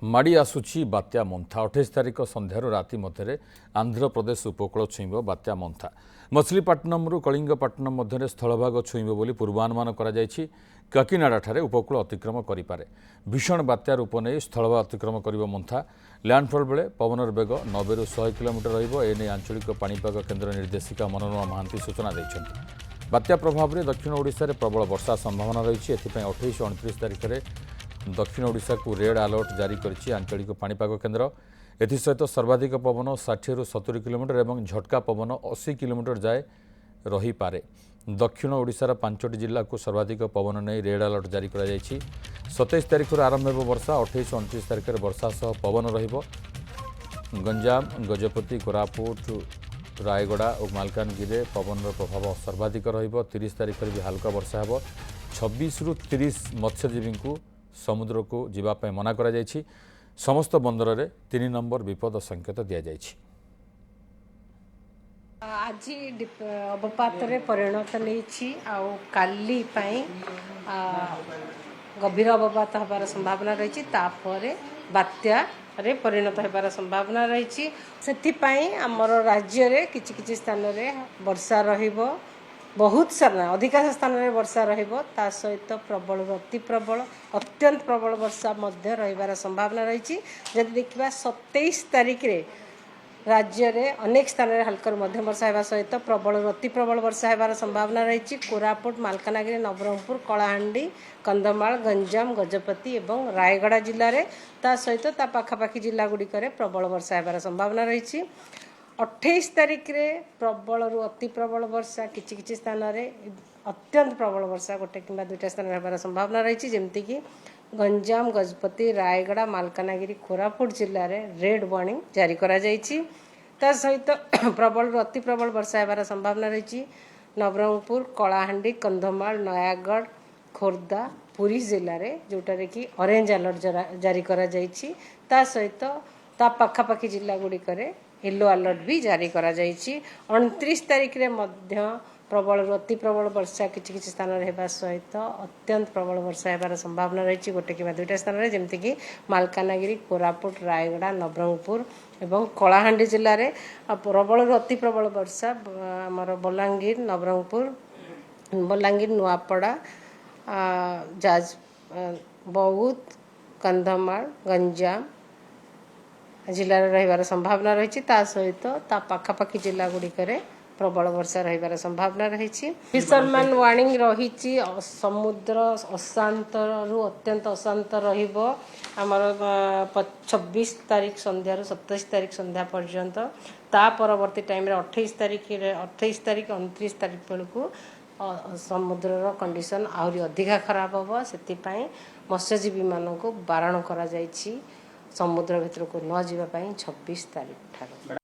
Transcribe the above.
माड़ी आसुची बात्या मंथा 28 तारिख संध्यार राति मध्य आंध्र प्रदेश उपकूल छुईब बात्या मंथा मछलीपट्टनम कलिंगपट्टनम मध्य स्थलभाग छुईब बोली पूर्वानुमान कराଯାଇଛି। काकीनाडा उपकूल अतिक्रम करें भीषण बात्या रूप नहीं स्थलभाग अतिक्रम कर मंथा लैंडफॉल बेले पवनर बेग 90 ରୁ 100 किलोमीटर रही आंचलिक पाणीपाग केन्द्र निर्देशिका मनोरमा महांती सूचना देते। बात्या प्रभाव में दक्षिण ओडिशा रे प्रबल वर्षा संभावना रही। 28 और 29 तारिख में दक्षिण ओडिशा को रेड अलर्ट जारी करिछि आंचलिक पाणीपाग केन्द्र। एसत सर्वाधिक पवन 60 ରୁ 70 किलोमीटर और झटका पवन 80 किलोमीटर जाए रही पारे। दक्षिण ओडिशार 5टी जिला को सर्वाधिक पवन नहीं रेड अलर्ट जारी कर 27 तारिख आरंभ हो वर्षा। 28 और 29 तारिख में वर्षा सह पवन रहिबो। गंजाम गजपति कोरापुट रायगड़ा और मालकानगिरी पवन प्रभाव सर्वाधिक रहिबो। 30 तारिख में भी हल्का वर्षा हो। 26 ରୁ 30 मत्स्यजीवी को समुद्र को जीवाई मना करा जायछि। समस्त बंदर रे 3 नंबर विपद संकेत दिया जायछि। आज अवपात परिणत नहीं काली गभीर अवपात हबार संभावना रही बात्या रे परिणत होबार संभावना रही। से आमर राज्य रे किछि स्थान रे वर्षा रहिबो। बहुत सारा अधिकांश स्थान में वर्षा रहिबो। ता सहित प्रबल अति प्रबल अत्यंत प्रबल वर्षा मध्य रहिबार संभावना रही। जदि देखिबा 27 तारिख रे राज्य रे अनेक स्थान में हल्का मध्यम वर्षा होगा सहित प्रबल अति प्रबल वर्षा होबार संभावना रही। कोरापुट मालकानगिरी नवरंगपुर कलाहांडी कंधमाल गंजाम गजपति एवं रायगड़ा जिले में ता सहित ता पाखापाखि जिला गुड़िक प्रबल वर्षा होबार संभावना रही। 28 तारिख रे प्रबल रु अति प्रबल वर्षा किछि स्थान रे अत्यंत प्रबल वर्षा गोटे किंबा दुईटा स्थान होबार संभावना रही। जमती कि गंजाम गजपति रायगड़ा मालकानगिरी कोरापुट जिले में रेड वार्निंग जारी करा जायछि। ता सहित प्रबल रु अति प्रबल वर्षा होबार संभावना रही। नवरंगपुर कलाहांडी कंधमाल नयागढ़ खोर्धा पुरी जिले में जोटारे कि ऑरेंज अलर्ट जारी करा जायछि। ता सहित ता पाखापाखि जिला गुड़िक येलो अलर्ट भी जारी करा जायछि। 29 तारिख रे मध्य प्रबल अति प्रबल वर्षा किछि स्थान होगा सहित अत्यंत प्रबल वर्षा होबार संभावना रही। गोटे कि दुईटा स्थान में जमती कि मालकानगिरी कोरापुट रायगड़ा नवरंगपुर एवं कलाहांडी जिले में प्रबल अति प्रबल वर्षा आमर बलांगीर नवरंगपुर बलांगीर नुआपड़ा जाज बौद्ध कंधमाल गंजाम जिले में रहिबार संभावना रही। ता सहित ता पाखापाखि जिला गुड़िक प्रबल वर्षा रहिबार संभावना रही। फिशरमैन वार्निंग रही। समुद्र अशांत रु अत्यंत अशांत रहिबो। आमर 26 तारिख संध्यार 27 तारिख संध्या पर्यंत ता परवर्ती टाइम रे 28 तारिख 29 तारिख बेलू समुद्र कंडीशन आहरी अधिका खराब हम। से मत्स्यजीवी मानक बारण करा जायछि समुद्र भितर को न जीवा 26 तारिख ठार।